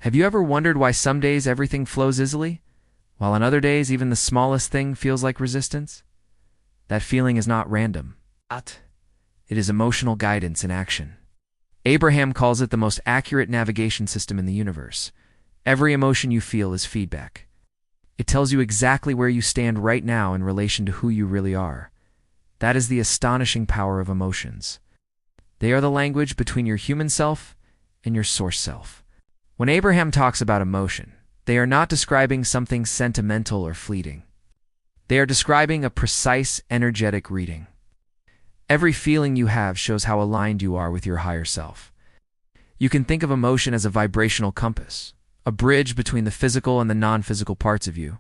Have you ever wondered why some days everything flows easily, while on other days even the smallest thing feels like resistance? That feeling is not random. It is emotional guidance in action. Abraham calls it the most accurate navigation system in the universe. Every emotion you feel is feedback. It tells you exactly where you stand right now in relation to who you really are. That is the astonishing power of emotions. They are the language between your human self and your source self. When Abraham talks about emotion, they are not describing something sentimental or fleeting. They are describing a precise, energetic reading. Every feeling you have shows how aligned you are with your higher self. You can think of emotion as a vibrational compass, a bridge between the physical and the non-physical parts of you.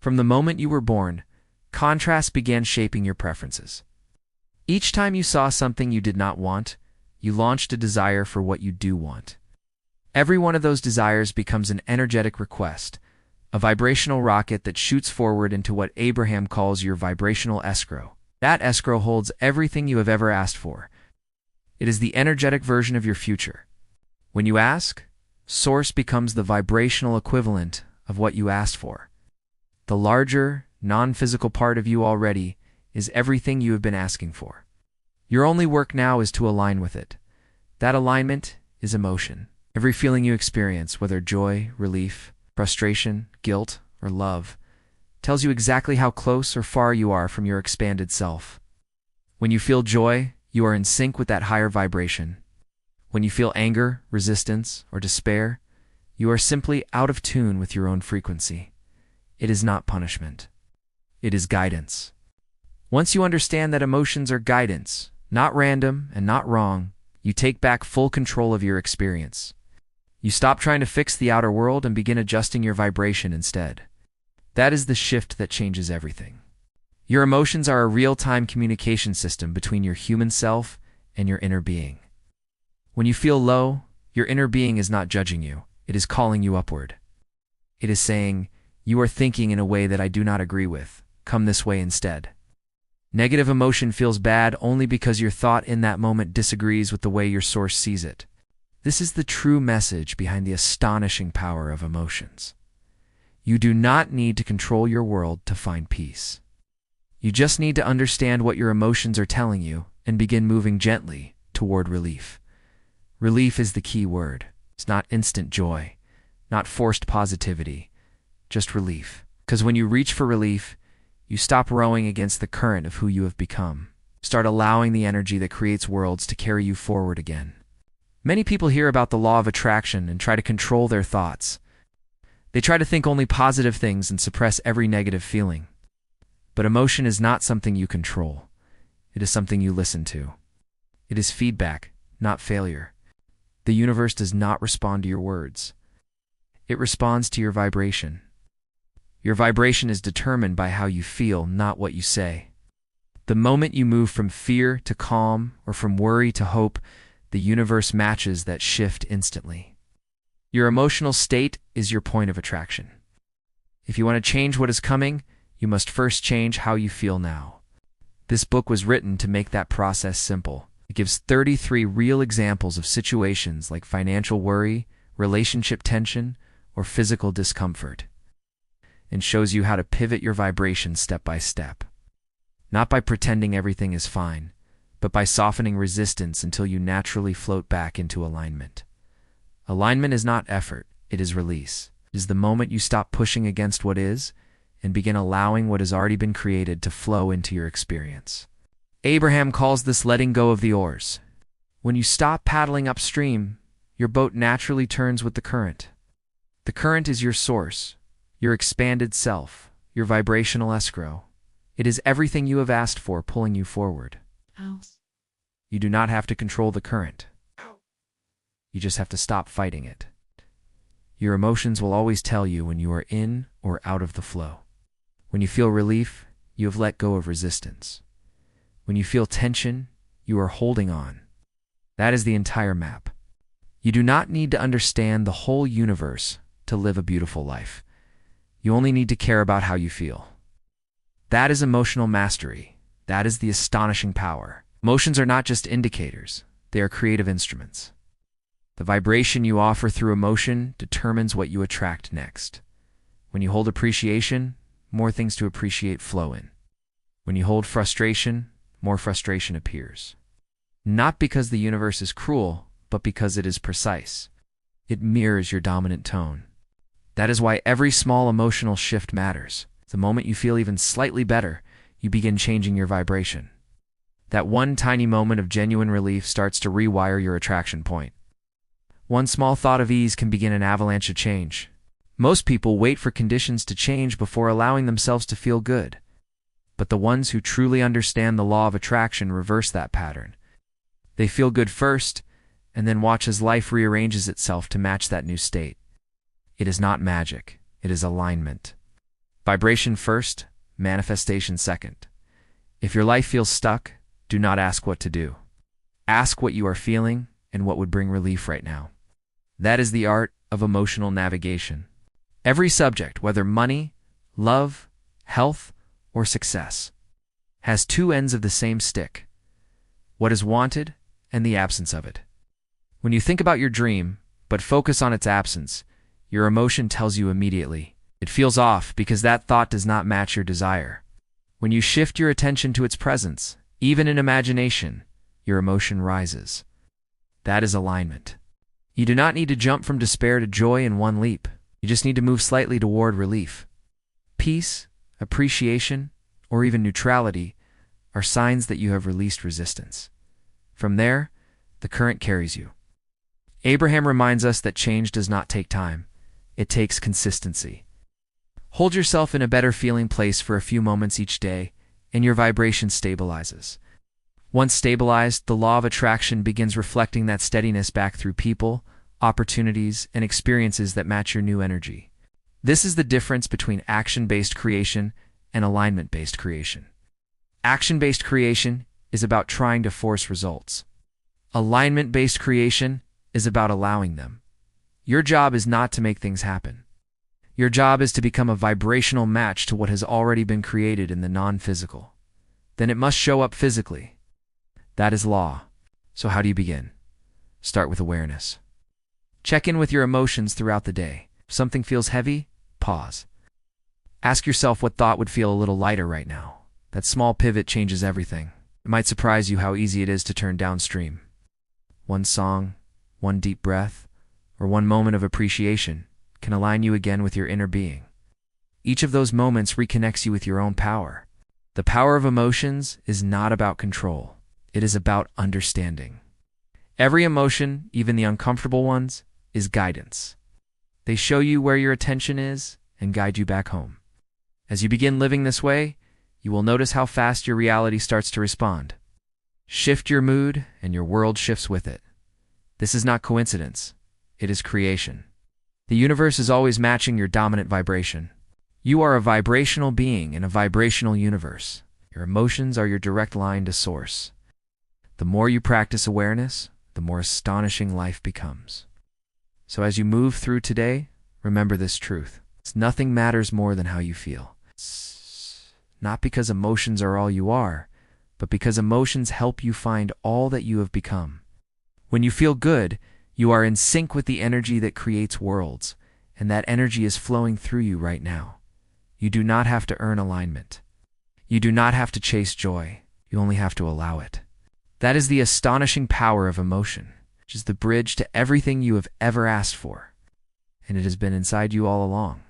From the moment you were born, contrast began shaping your preferences. Each time you saw something you did not want, you launched a desire for what you do want. Every one of those desires becomes an energetic request, a vibrational rocket that shoots forward into what Abraham calls your vibrational escrow. That escrow holds everything you have ever asked for. It is the energetic version of your future. When you ask, Source becomes the vibrational equivalent of what you asked for. The larger, non-physical part of you already is everything you have been asking for. Your only work now is to align with it. That alignment is emotion. Every feeling you experience, whether joy, relief, frustration, guilt, or love, tells you exactly how close or far you are from your expanded self. When you feel joy, you are in sync with that higher vibration. When you feel anger, resistance, or despair, you are simply out of tune with your own frequency. It is not punishment. It is guidance. Once you understand that emotions are guidance, not random and not wrong, you take back full control of your experience. You stop trying to fix the outer world and begin adjusting your vibration instead. That is the shift that changes everything. Your emotions are a real-time communication system between your human self and your inner being. When you feel low, your inner being is not judging you. It is calling you upward. It is saying, "You are thinking in a way that I do not agree with. Come this way instead." Negative emotion feels bad only because your thought in that moment disagrees with the way your source sees it. This is the true message behind the astonishing power of emotions. You do not need to control your world to find peace. You just need to understand what your emotions are telling you and begin moving gently toward relief. Relief is the key word. It's not instant joy, not forced positivity, just relief. Because when you reach for relief, you stop rowing against the current of who you have become. Start allowing the energy that creates worlds to carry you forward again. Many people hear about the law of attraction and try to control their thoughts. They try to think only positive things and suppress every negative feeling. But emotion is not something you control. It is something you listen to. It is feedback, not failure. The universe does not respond to your words. It responds to your vibration. Your vibration is determined by how you feel, not what you say. The moment you move from fear to calm or from worry to hope, the universe matches that shift instantly. Your emotional state is your point of attraction. If you want to change what is coming, you must first change how you feel now. This book was written to make that process simple. It gives 33 real examples of situations like financial worry, relationship tension, or physical discomfort, and shows you how to pivot your vibration step by step. Not by pretending everything is fine, but by softening resistance until you naturally float back into alignment. Alignment is not effort, it is release. It is the moment you stop pushing against what is and begin allowing what has already been created to flow into your experience. Abraham calls this letting go of the oars. When you stop paddling upstream, your boat naturally turns with the current. The current is your source, your expanded self, your vibrational escrow. It is everything you have asked for pulling you forward. You do not have to control the current. You just have to stop fighting it. Your emotions will always tell you when you are in or out of the flow. When you feel relief, you have let go of resistance. When you feel tension, you are holding on. That is the entire map. You do not need to understand the whole universe to live a beautiful life. You only need to care about how you feel. That is emotional mastery. That is the astonishing power. Emotions are not just indicators. They are creative instruments. The vibration you offer through emotion determines what you attract next. When you hold appreciation, more things to appreciate flow in. When you hold frustration, more frustration appears. Not because the universe is cruel, but because it is precise. It mirrors your dominant tone. That is why every small emotional shift matters. The moment you feel even slightly better, you begin changing your vibration. That one tiny moment of genuine relief starts to rewire your attraction point. One small thought of ease can begin an avalanche of change. Most people wait for conditions to change before allowing themselves to feel good. But the ones who truly understand the law of attraction reverse that pattern. They feel good first, and then watch as life rearranges itself to match that new state. It is not magic, it is alignment. Vibration first, manifestation second. If your life feels stuck, do not ask what to do. Ask what you are feeling and what would bring relief right now. That is the art of emotional navigation. Every subject, whether money, love, health, or success, has two ends of the same stick: what is wanted and the absence of it. When you think about your dream, but focus on its absence, your emotion tells you immediately. It feels off because that thought does not match your desire. When you shift your attention to its presence, even in imagination, your emotion rises. That is alignment. You do not need to jump from despair to joy in one leap. You just need to move slightly toward relief. Peace, appreciation, or even neutrality are signs that you have released resistance. From there, the current carries you. Abraham reminds us that change does not take time. It takes consistency. Hold yourself in a better feeling place for a few moments each day, and your vibration stabilizes. Once stabilized, the law of attraction begins reflecting that steadiness back through people, opportunities, and experiences that match your new energy. This is the difference between action-based creation and alignment-based creation. Action-based creation is about trying to force results. Alignment-based creation is about allowing them. Your job is not to make things happen. Your job is to become a vibrational match to what has already been created in the non-physical. Then it must show up physically. That is law. So how do you begin? Start with awareness. Check in with your emotions throughout the day. If something feels heavy, pause. Ask yourself what thought would feel a little lighter right now. That small pivot changes everything. It might surprise you how easy it is to turn downstream. One song, one deep breath, or one moment of appreciation can align you again with your inner being. Each of those moments reconnects you with your own power. The power of emotions is not about control. It is about understanding. Every emotion, even the uncomfortable ones, is guidance. They show you where your attention is and guide you back home. As you begin living this way, you will notice how fast your reality starts to respond. Shift your mood, and your world shifts with it. This is not coincidence. It is creation. The universe is always matching your dominant vibration. You are a vibrational being in a vibrational universe. Your emotions are your direct line to source. The more you practice awareness, the more astonishing life becomes. So as you move through today, remember this truth. Nothing matters more than how you feel. Not because emotions are all you are, but because emotions help you find all that you have become. When you feel good, you are in sync with the energy that creates worlds, and that energy is flowing through you right now. You do not have to earn alignment. You do not have to chase joy. You only have to allow it. That is the astonishing power of emotion, which is the bridge to everything you have ever asked for. And it has been inside you all along.